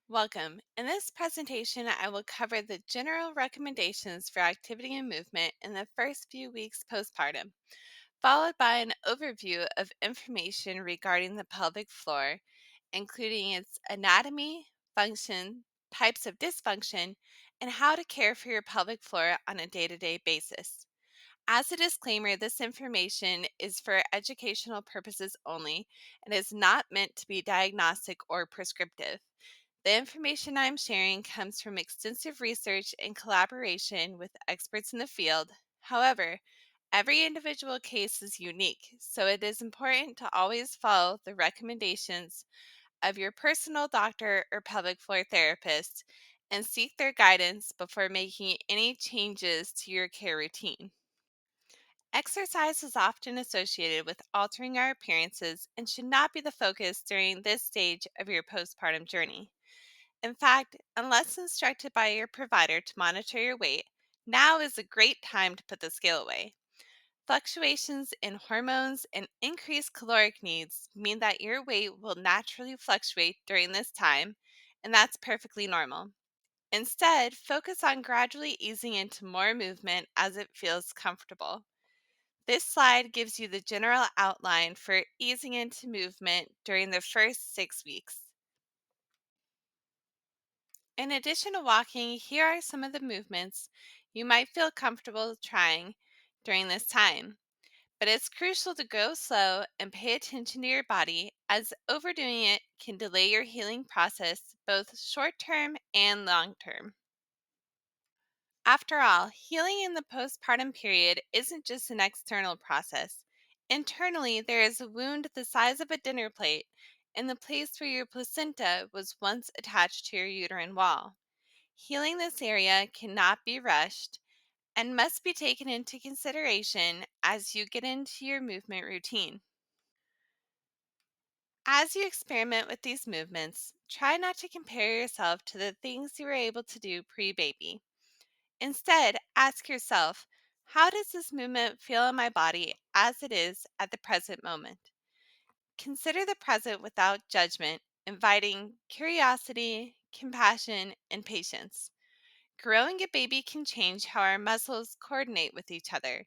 Welcome. In this presentation, I will cover the general recommendations for activity and movement in the first few weeks postpartum, followed by an overview of information regarding the pelvic floor, including its anatomy, function, types of dysfunction, and how to care for your pelvic floor on a day to day basis. As a disclaimer, this information is for educational purposes only and is not meant to be diagnostic or prescriptive. The information I'm sharing comes from extensive research and collaboration with experts in the field. However, every individual case is unique, so it is important to always follow the recommendations of your personal doctor or pelvic floor therapist and seek their guidance before making any changes to your care routine. Exercise is often associated with altering our appearances and should not be the focus during this stage of your postpartum journey. In fact, unless instructed by your provider to monitor your weight, now is a great time to put the scale away. Fluctuations in hormones and increased caloric needs mean that your weight will naturally fluctuate during this time, and that's perfectly normal. Instead, focus on gradually easing into more movement as it feels comfortable. This slide gives you the general outline for easing into movement during the first 6 weeks. In addition to walking, here are some of the movements you might feel comfortable trying during this time. But it's crucial to go slow and pay attention to your body, as overdoing it can delay your healing process both short term and long term. After all, healing in the postpartum period isn't just an external process. Internally, there is a wound the size of a dinner plate in the place where your placenta was once attached to your uterine wall. Healing this area cannot be rushed and must be taken into consideration as you get into your movement routine. As you experiment with these movements, try not to compare yourself to the things you were able to do pre baby. Instead, ask yourself, how does this movement feel in my body as it is at the present moment? Consider the present without judgment, inviting curiosity, compassion, and patience. Growing a baby can change how our muscles coordinate with each other,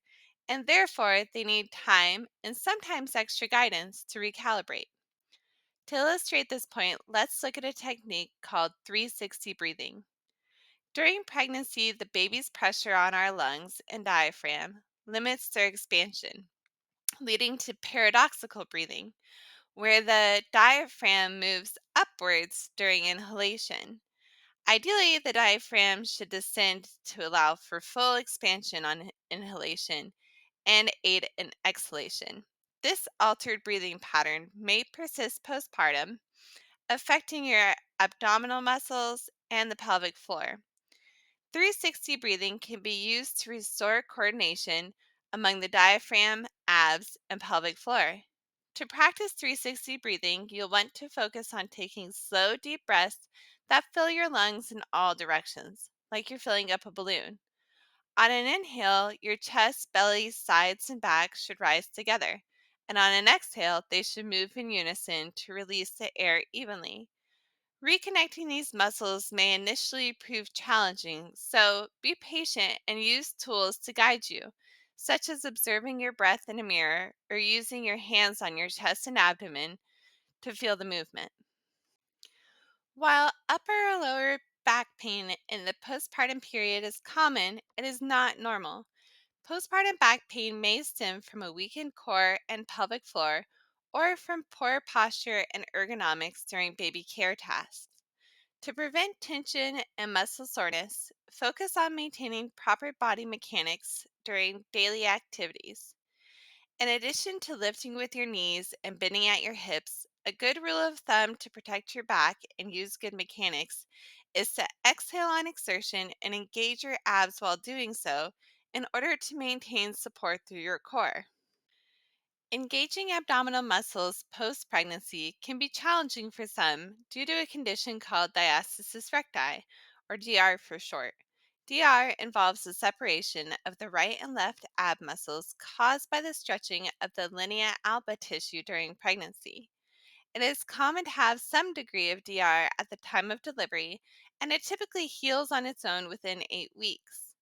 and therefore they need time and sometimes extra guidance to recalibrate. To illustrate this point, let's look at a technique called 360 breathing. During pregnancy, the baby's pressure on our lungs and diaphragm limits their expansion, leading to paradoxical breathing, where the diaphragm moves upwards during inhalation. Ideally, the diaphragm should descend to allow for full expansion on inhalation and aid in exhalation. This altered breathing pattern may persist postpartum, affecting your abdominal muscles and the pelvic floor. 360 breathing can be used to restore coordination among the diaphragm, abs, and pelvic floor. To practice 360 breathing, you'll want to focus on taking slow, deep breaths that fill your lungs in all directions, like you're filling up a balloon. On an inhale, your chest, belly, sides, and back should rise together. And on an exhale, they should move in unison to release the air evenly. Reconnecting these muscles may initially prove challenging, so be patient and use tools to guide you, such as observing your breath in a mirror or using your hands on your chest and abdomen to feel the movement. While upper or lower back pain in the postpartum period is common, it is not normal. Postpartum back pain may stem from a weakened core and pelvic floor or from poor posture and ergonomics during baby care tasks. To prevent tension and muscle soreness, focus on maintaining proper body mechanics during daily activities. In addition to lifting with your knees and bending at your hips, a good rule of thumb to protect your back and use good mechanics is to exhale on exertion and engage your abs while doing so in order to maintain support through your core. Engaging abdominal muscles post pregnancy can be challenging for some due to a condition called diastasis recti, or DR for short. DR involves the separation of the right and left ab muscles caused by the stretching of the linea alba tissue during pregnancy. It is common to have some degree of DR at the time of delivery, and it typically heals on its own within 8 weeks.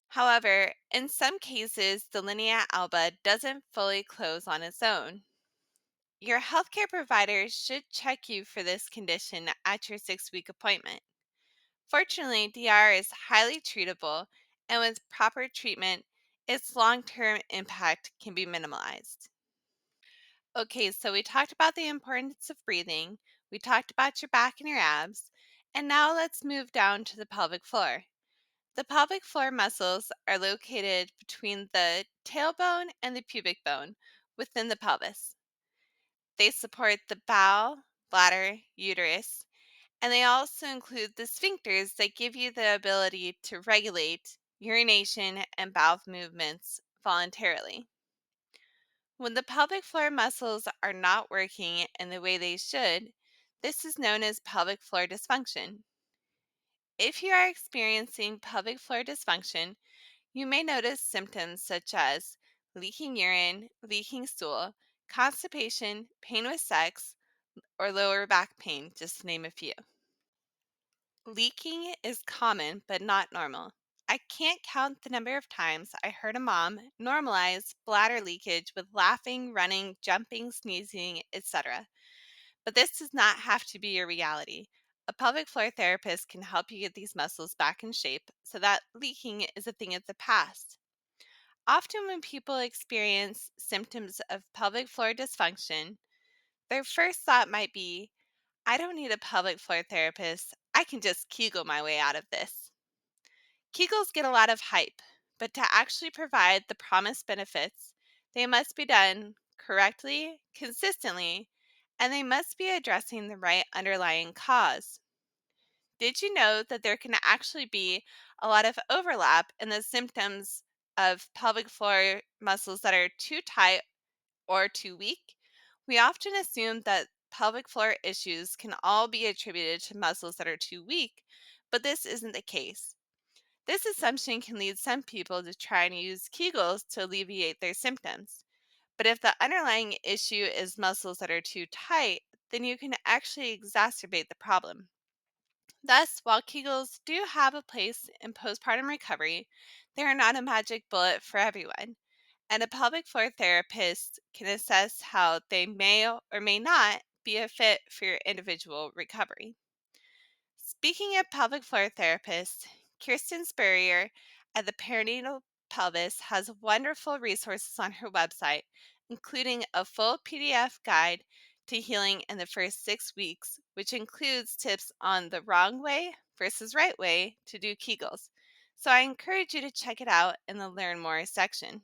However, in some cases, the linea alba doesn't fully close on its own. Your healthcare provider should check you for this condition at your 6 week appointment. Fortunately, DR is highly treatable, and with proper treatment, its long term impact can be minimalized. Okay, so we talked about the importance of breathing, we talked about your back and your abs, and now let's move down to the pelvic floor. The pelvic floor muscles are located between the tailbone and the pubic bone within the pelvis. They support the bowel, bladder, uterus, and they also include the sphincters that give you the ability to regulate urination and bowel movements voluntarily. When the pelvic floor muscles are not working in the way they should, this is known as pelvic floor dysfunction. If you are experiencing pelvic floor dysfunction, you may notice symptoms such as leaking urine, leaking stool, constipation, pain with sex, or lower back pain, just to name a few. Leaking is common but not normal. I can't count the number of times I heard a mom normalize bladder leakage with laughing, running, jumping, sneezing, etc. But this does not have to be your reality. A pelvic floor therapist can help you get these muscles back in shape so that leaking is a thing of the past. Often, when people experience symptoms of pelvic floor dysfunction, their first thought might be, I don't need a pelvic floor therapist. I can just Kegel my way out of this. Kegels get a lot of hype, but to actually provide the promised benefits, they must be done correctly, consistently, and they must be addressing the right underlying cause. Did you know that there can actually be a lot of overlap in the symptoms of pelvic floor muscles that are too tight or too weak? We often assume that pelvic floor issues can all be attributed to muscles that are too weak, but this isn't the case. This assumption can lead some people to try and use Kegels to alleviate their symptoms. But if the underlying issue is muscles that are too tight, then you can actually exacerbate the problem. Thus, while Kegels do have a place in postpartum recovery, they are not a magic bullet for everyone, and a pelvic floor therapist can assess how they may or may not be a fit for your individual recovery. Speaking of pelvic floor therapists, Kirsten Spurrier at the Perinatal Pelvis has wonderful resources on her website, including a full PDF guide to healing in the first 6 weeks, which includes tips on the wrong way versus right way to do Kegels. So I encourage you to check it out in the Learn More section.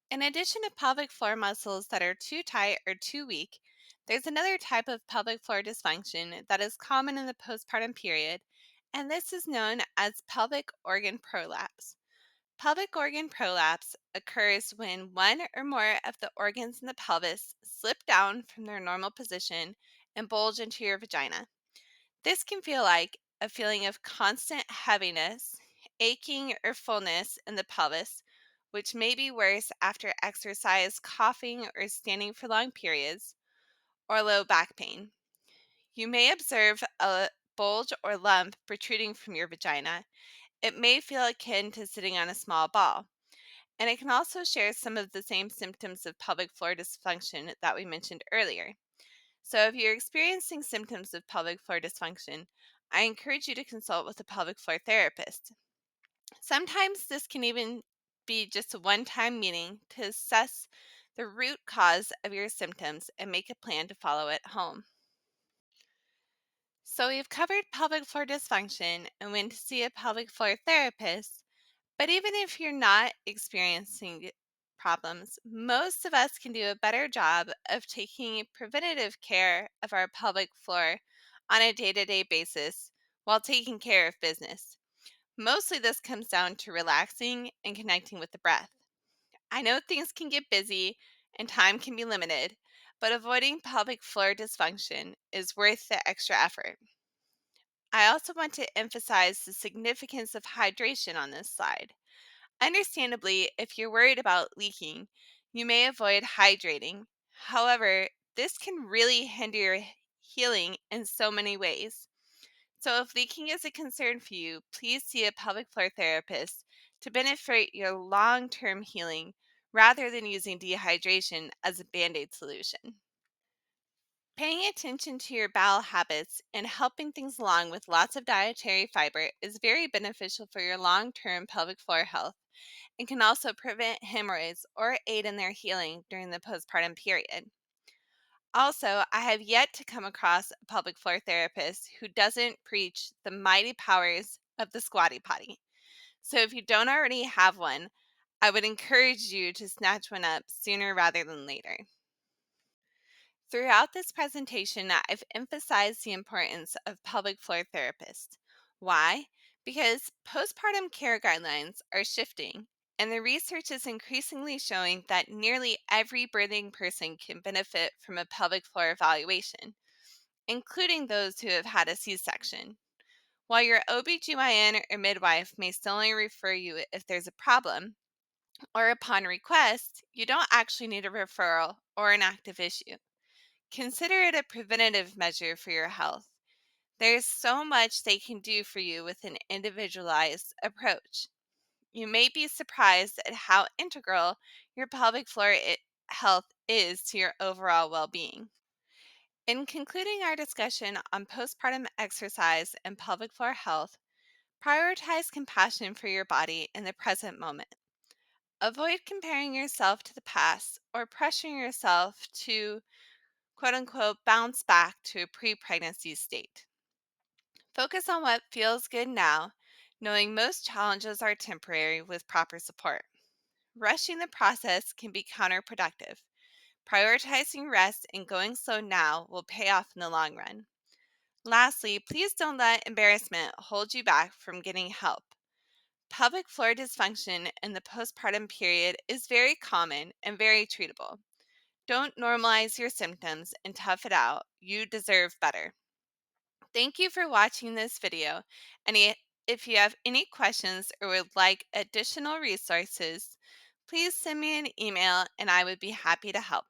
In addition to pelvic floor muscles that are too tight or too weak, there's another type of pelvic floor dysfunction that is common in the postpartum period, and this is known as pelvic organ prolapse. Pelvic organ prolapse occurs when one or more of the organs in the pelvis slip down from their normal position and bulge into your vagina. This can feel like a feeling of constant heaviness, aching, or fullness in the pelvis, which may be worse after exercise, coughing, or standing for long periods, or low back pain. You may observe a bulge or lump protruding from your vagina. It may feel akin to sitting on a small ball, and it can also share some of the same symptoms of pelvic floor dysfunction that we mentioned earlier. So, if you're experiencing symptoms of pelvic floor dysfunction, I encourage you to consult with a pelvic floor therapist. Sometimes this can even be just a one time meeting to assess the root cause of your symptoms and make a plan to follow it home. So, we've covered pelvic floor dysfunction and when to see a pelvic floor therapist. But even if you're not experiencing problems, most of us can do a better job of taking preventative care of our pelvic floor on a day to day basis while taking care of business. Mostly, this comes down to relaxing and connecting with the breath. I know things can get busy and time can be limited, but avoiding pelvic floor dysfunction is worth the extra effort. I also want to emphasize the significance of hydration on this slide. Understandably, if you're worried about leaking, you may avoid hydrating. However, This can really hinder your healing in so many ways. So, if leaking is a concern for you, please see a pelvic floor therapist to benefit your long term healing rather than using dehydration as a band aid solution. Paying attention to your bowel habits and helping things along with lots of dietary fiber is very beneficial for your long term pelvic floor health and can also prevent hemorrhoids or aid in their healing during the postpartum period. Also, I have yet to come across a pelvic floor therapist who doesn't preach the mighty powers of the squatty potty. So, if you don't already have one, I would encourage you to snatch one up sooner rather than later. Throughout this presentation, I've emphasized the importance of pelvic floor therapists. Why? Because postpartum care guidelines are shifting, and the research is increasingly showing that nearly every birthing person can benefit from a pelvic floor evaluation, including those who have had a C section. While your OBGYN or midwife may still only refer you if there's a problem, or upon request, you don't actually need a referral or an active issue. Consider it a preventative measure for your health. There's so much they can do for you with an individualized approach. You may be surprised at how integral your pelvic floor health is to your overall well being. In concluding our discussion on postpartum exercise and pelvic floor health, prioritize compassion for your body in the present moment. Avoid comparing yourself to the past or pressuring yourself to quote unquote bounce back to a pre pregnancy state. Focus on what feels good now, knowing most challenges are temporary with proper support. Rushing the process can be counterproductive. Prioritizing rest and going slow now will pay off in the long run. Lastly, please don't let embarrassment hold you back from getting help. Pelvic floor dysfunction in the postpartum period is very common and very treatable. Don't normalize your symptoms and tough it out. You deserve better. Thank you for watching this video. And if you have any questions or would like additional resources, please send me an email and I would be happy to help.